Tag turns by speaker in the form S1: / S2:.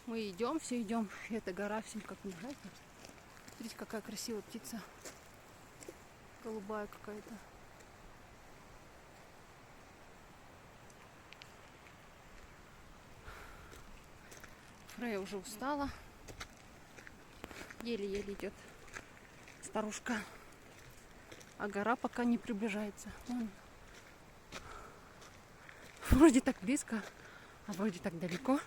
S1: Мы идем, все идем. И эта гора всем как не нравится. Смотрите, какая красивая птица. Голубая какая-то. Фрея уже устала. Еле-еле идет старушка. А гора пока не приближается. Вон. Вроде так близко, а вроде так далеко.